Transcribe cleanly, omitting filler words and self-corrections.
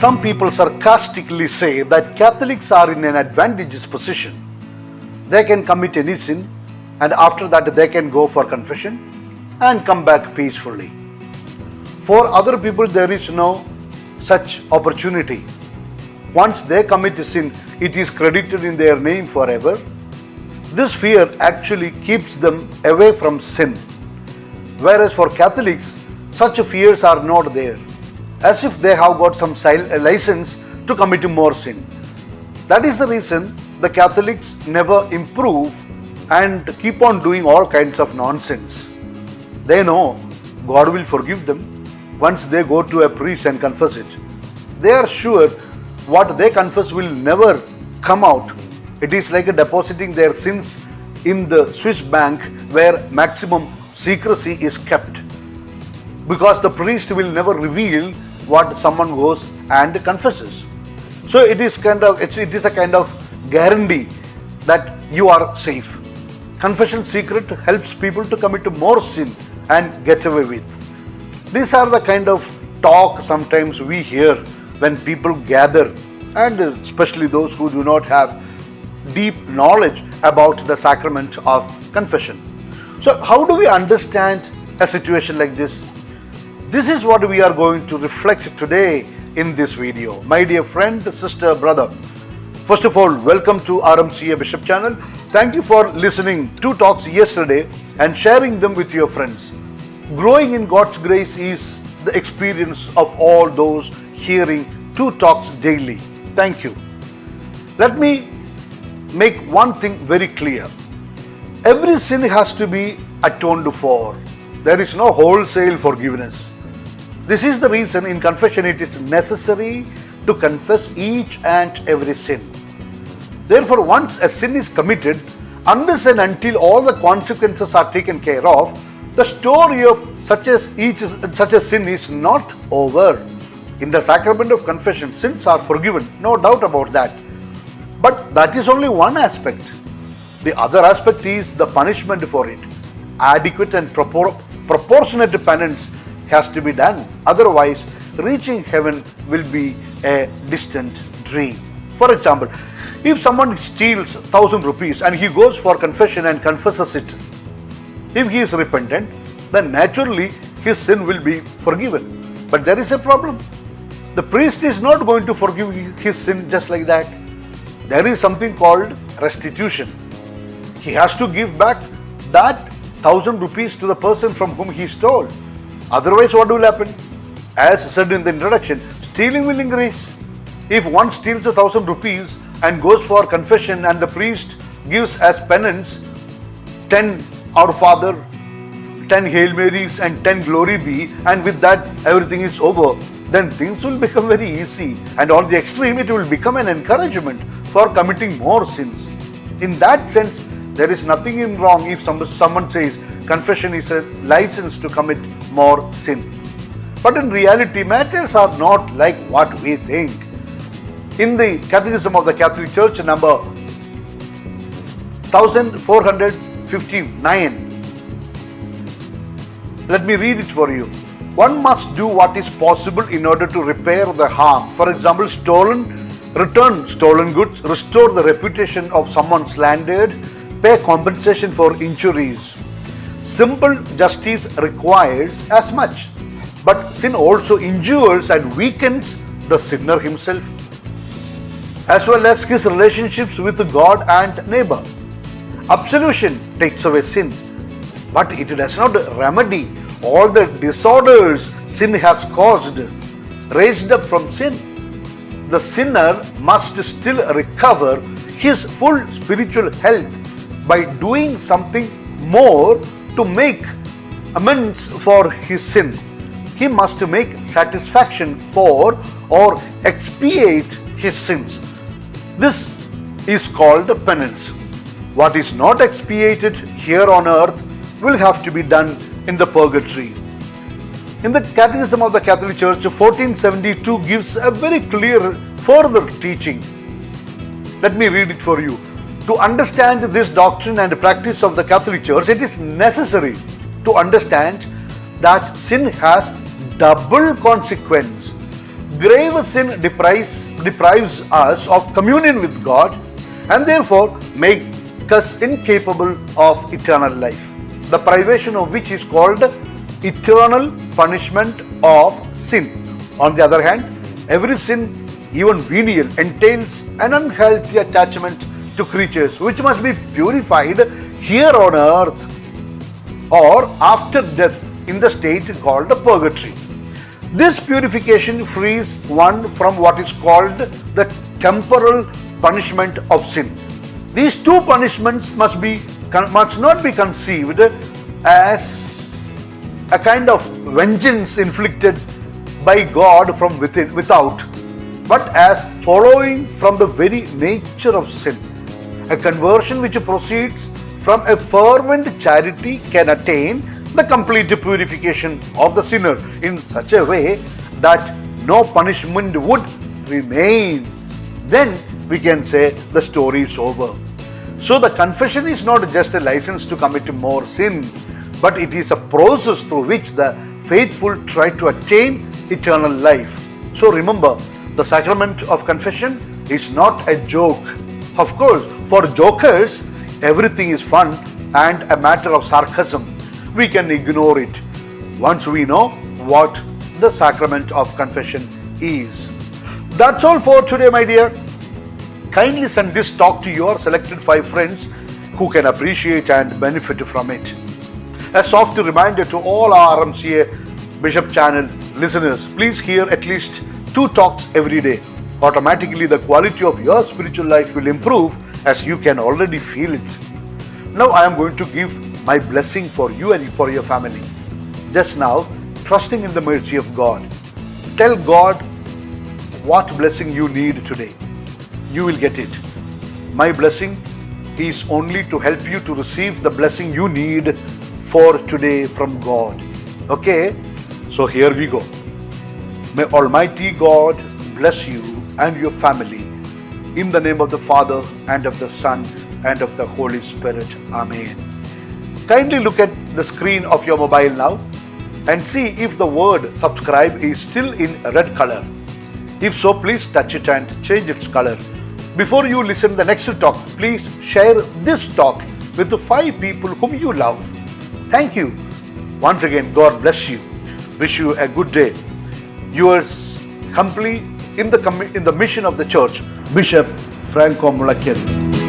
Some people sarcastically say that Catholics are in an advantageous position. They can commit any sin and after that they can go for confession and come back peacefully. For other people, there is no such opportunity. Once they commit a sin, it is credited in their name forever. This fear actually keeps them away from sin. Whereas for Catholics, such fears are not there, as if they have got some license to commit more sin. That is the reason the Catholics never improve and keep on doing all kinds of nonsense. They know God will forgive them once they go to a priest and confess it. They are sure what they confess will never come out. It is like depositing their sins in the Swiss bank where maximum secrecy is kept, because the priest will never reveal what someone goes and confesses. So it is a kind of guarantee that you are safe. Confession secret helps people to commit more sin and get away with. These are the kind of talk sometimes we hear when people gather, and especially those who do not have deep knowledge about the sacrament of confession. So how do we understand a situation like this? This is what we are going to reflect today in this video. My dear friend, sister, brother, first of all, welcome to RMCA Bishop channel. Thank you for listening to talks yesterday and sharing them with your friends. Growing in God's grace is the experience of all those hearing two talks daily. Thank you. Let me make one thing very clear. Every sin has to be atoned for. There is no wholesale forgiveness. This is the reason in confession it is necessary to confess each and every sin. Therefore, once a sin is committed, unless and until all the consequences are taken care of, the story of such a sin is not over. In the sacrament of confession, sins are forgiven, no doubt about that. But that is only one aspect. The other aspect is the punishment for it. Adequate and proportionate penance has to be done. Otherwise, reaching heaven will be a distant dream. For example, if someone steals 1,000 rupees and he goes for confession and confesses it, if he is repentant, then naturally his sin will be forgiven. But there is a problem. The priest is not going to forgive his sin just like that. There is something called restitution. He has to give back that 1,000 rupees to the person from whom he stole. Otherwise, what will happen? As said in the introduction, stealing will increase. If one steals 1,000 rupees and goes for confession and the priest gives as penance 10 Our Father, 10 Hail Marys and 10 Glory Be, and with that everything is over, then things will become very easy, and on the extreme it will become an encouragement for committing more sins. In that sense, there is nothing wrong if someone says confession is a license to commit more sin. But in reality, matters are not like what we think. In the Catechism of the Catholic Church, number 1459, let me read it for you. One must do what is possible in order to repair the harm. For example, return stolen goods, restore the reputation of someone slandered, pay compensation for injuries. Simple justice requires as much, but sin also injures and weakens the sinner himself, as well as his relationships with God and neighbor. Absolution takes away sin, but it does not remedy all the disorders sin has caused. Raised up from sin, the sinner must still recover his full spiritual health by doing something more to make amends for his sin. He must make satisfaction for or expiate his sins. This is called penance. What is not expiated here on earth will have to be done in the purgatory. In the Catechism of the Catholic Church, 1472 gives a very clear further teaching. Let me read it for you. To understand this doctrine and practice of the Catholic Church, it is necessary to understand that sin has double consequence. grave sin deprives us of communion with God and therefore make us incapable of eternal life. The privation of which is called eternal punishment of sin. On the other hand, every sin, even venial, entails an unhealthy attachment to creatures which must be purified here on earth or after death in the state called purgatory. This purification frees one from what is called the temporal punishment of sin. These two punishments must not be conceived as a kind of vengeance inflicted by God from without, but as following from the very nature of sin. A conversion which proceeds from a fervent charity can attain the complete purification of the sinner in such a way that no punishment would remain. Then we can say the story is over. So the confession is not just a license to commit more sin, but it is a process through which the faithful try to attain eternal life. So remember, the sacrament of confession is not a joke. Of course, for jokers, everything is fun and a matter of sarcasm. We can ignore it once we know what the sacrament of confession is. That's all for today, my dear. Kindly send this talk to your selected 5 friends who can appreciate and benefit from it. A soft reminder to all our RMCA Bishop channel listeners, please hear at least 2 talks every day. Automatically the quality of your spiritual life will improve, as you can already feel it. Now I am going to give my blessing for you and for your family. Just now, trusting in the mercy of God. Tell God what blessing you need today. You will get it. My blessing is only to help you to receive the blessing you need for today from God. Okay? So here we go. May Almighty God bless you and your family. In the name of the Father and of the Son and of the Holy Spirit. Amen. Kindly look at the screen of your mobile now and see if the word subscribe is still in red color. If so, please touch it and change its color. Before you listen the next talk, please share this talk with the 5 people whom you love. Thank you. Once again, God bless you. Wish you a good day. Yours humbly in the mission of the church, Bishop Franco Mulakeri.